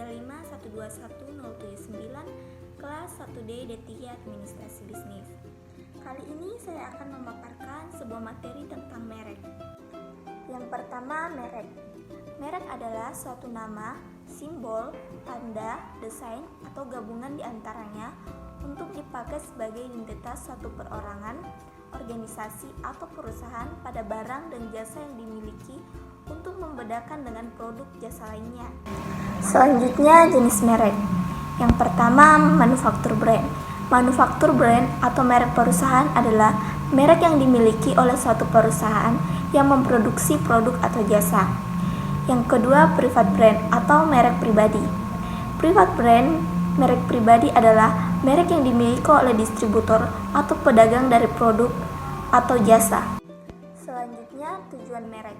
35121 kelas 1D D3 Administrasi Bisnis. Kali ini saya akan memaparkan sebuah materi tentang merek. Yang pertama, merek. Merek adalah suatu nama, simbol, tanda, desain, atau gabungan di antaranya untuk dipakai sebagai identitas suatu perorangan, organisasi, atau perusahaan pada barang dan jasa yang dimiliki untuk membedakan dengan produk jasa lainnya. Selanjutnya, jenis merek. Yang pertama, manufaktur brand. Manufaktur brand atau merek perusahaan adalah merek yang dimiliki oleh suatu perusahaan yang memproduksi produk atau jasa. Yang kedua, private brand atau merek pribadi. Private brand, merek pribadi adalah merek yang dimiliki oleh distributor atau pedagang dari produk atau jasa. Selanjutnya, tujuan merek.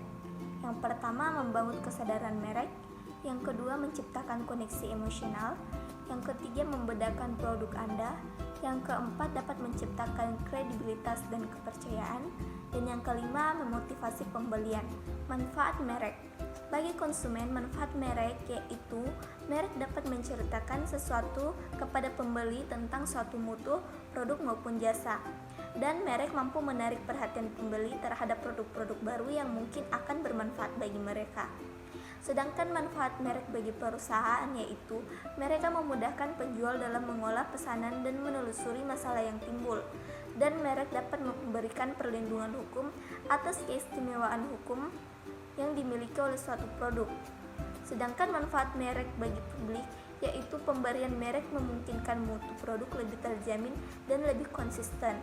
Yang pertama, membangun kesadaran merek. Yang kedua, menciptakan koneksi emosional. Yang ketiga, membedakan produk Anda. Yang keempat, dapat menciptakan kredibilitas dan kepercayaan. Dan yang kelima, memotivasi pembelian. Manfaat merek. Bagi konsumen, manfaat merek yaitu merek dapat menceritakan sesuatu kepada pembeli tentang suatu mutu, produk maupun jasa. Dan merek mampu menarik perhatian pembeli terhadap produk-produk baru yang mungkin akan bermanfaat bagi mereka. Sedangkan manfaat merek bagi perusahaan yaitu mereka memudahkan penjual dalam mengolah pesanan dan menelusuri masalah yang timbul. Dan merek dapat memberikan perlindungan hukum atas keistimewaan hukum yang dimiliki oleh suatu produk. Sedangkan manfaat merek bagi publik yaitu pemberian merek memungkinkan mutu produk lebih terjamin dan lebih konsisten.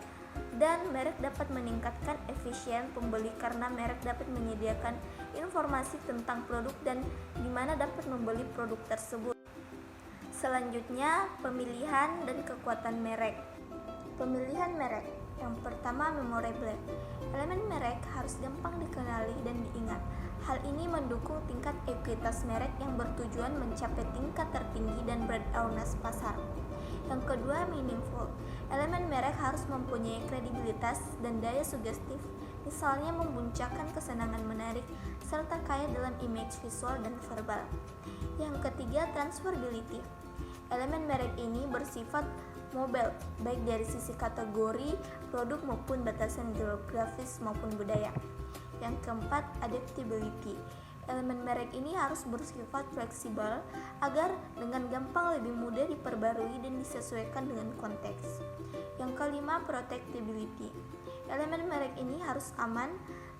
Dan merek dapat meningkatkan efisien pembeli karena merek dapat menyediakan informasi tentang produk dan di mana dapat membeli produk tersebut. Selanjutnya, pemilihan dan kekuatan merek. Pemilihan merek. Yang pertama, memorable. Elemen merek harus gampang dikenali dan diingat. Hal ini mendukung tingkat ekuitas merek yang bertujuan mencapai tingkat tertinggi dan brand awareness pasar. Yang kedua, meaningful. Elemen merek harus mempunyai kredibilitas dan daya sugestif, misalnya membuncahkan kesenangan menarik, serta kaya dalam image visual dan verbal. Yang ketiga, transferability. Elemen merek ini bersifat mobile, baik dari sisi kategori, produk maupun batasan geografis maupun budaya. Yang keempat, adaptability. Elemen merek ini harus bersifat fleksibel agar dengan gampang lebih mudah diperbarui dan disesuaikan dengan konteks. Yang kelima, protectability. Elemen merek ini harus aman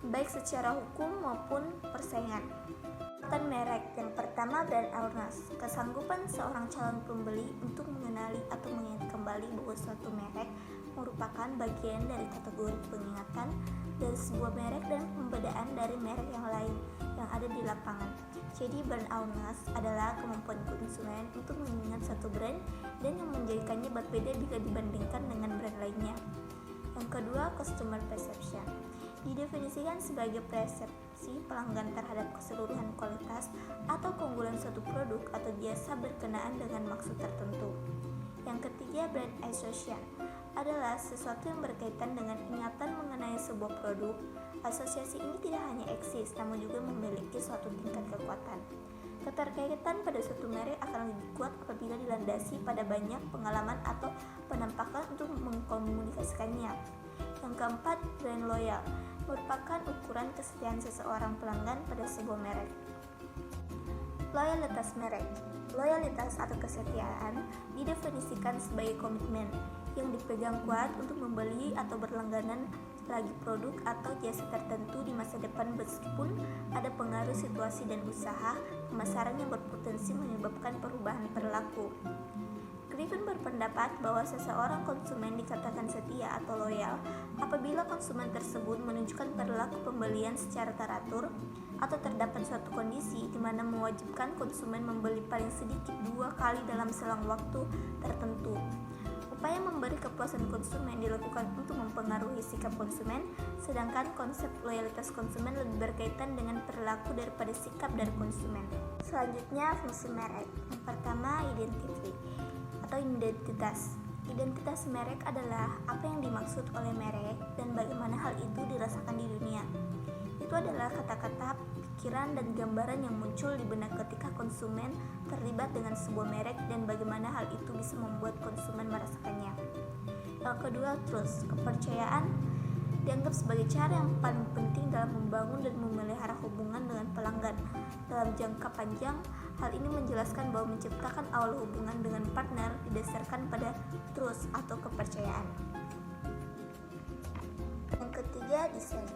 baik secara hukum maupun persaingan. Kekuatan merek. Yang pertama, brand awareness. Kesanggupan seorang calon pembeli untuk mengenali atau mengingat kembali bahwa suatu merek merupakan bagian dari kategori pengingatan dari sebuah merek dan pembedaan dari merek yang lain yang ada di lapangan. Jadi brand awareness adalah kemampuan konsumen untuk mengingat satu brand dan yang menjadikannya berbeda bila dibandingkan dengan brand lainnya. Yang kedua, customer perception. Didefinisikan sebagai persepsi pelanggan terhadap keseluruhan kualitas atau keunggulan suatu produk atau jasa berkenaan dengan maksud tertentu. Yang ketiga, brand association adalah sesuatu yang berkaitan dengan ingatan mengenai sebuah produk. Asosiasi ini tidak hanya eksis, namun juga memiliki suatu tingkat kekuatan. Keterkaitan pada suatu merek akan lebih kuat apabila dilandasi pada banyak pengalaman atau penampakan untuk mengkomunikasikannya. Yang keempat, brand loyal merupakan ukuran kesetiaan seseorang pelanggan pada sebuah merek. Loyalitas merek. Loyalitas atau kesetiaan didefinisikan sebagai komitmen yang dipegang kuat untuk membeli atau berlangganan lagi produk atau jasa tertentu di masa depan meskipun ada pengaruh situasi dan usaha pemasaran yang berpotensi menyebabkan perubahan perilaku. Griffin berpendapat bahwa seseorang konsumen dikatakan setia atau loyal apabila konsumen tersebut menunjukkan perilaku pembelian secara teratur atau terdapat suatu kondisi di mana mewajibkan konsumen membeli paling sedikit 2 kali dalam selang waktu tertentu. Upaya memberi kepuasan konsumen dilakukan untuk mempengaruhi sikap konsumen, sedangkan konsep loyalitas konsumen lebih berkaitan dengan perilaku daripada sikap dari konsumen. Selanjutnya, fungsi merek. Yang pertama, identity atau identitas. Identitas merek adalah apa yang dimaksud oleh merek dan bagaimana hal itu dirasakan di dunia. Itu adalah kata-kata, pikiran dan gambaran yang muncul di benak ketika konsumen terlibat dengan sebuah merek dan bagaimana hal itu bisa membuat konsumen merasakannya. Yang kedua, trust. Kepercayaan dianggap sebagai cara yang paling penting dalam membangun dan memelihara hubungan dengan pelanggan. Dalam jangka panjang, hal ini menjelaskan bahwa menciptakan awal hubungan dengan partner didasarkan pada trust atau kepercayaan. Yang ketiga, desain.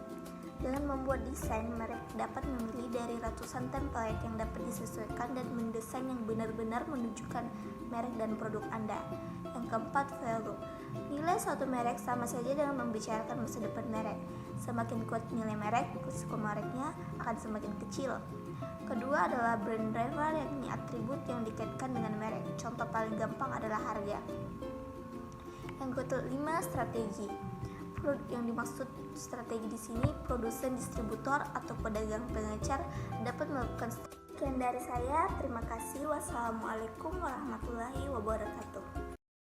Dengan membuat desain, merek dapat memilih dari ratusan template yang dapat disesuaikan dan mendesain yang benar-benar menunjukkan merek dan produk Anda. Yang keempat, value. Nilai suatu merek sama saja dengan membicarakan masa depan merek. Semakin kuat nilai merek, risiko mereknya akan semakin kecil. Kedua adalah brand driver, yakni atribut yang dikaitkan dengan merek. Contoh paling gampang adalah harga. Yang kelima, strategi. Yang dimaksud strategi di sini, produsen, distributor, atau pedagang pengecar dapat melakukan. Sekian dari saya, terima kasih. Wassalamualaikum warahmatullahi wabarakatuh.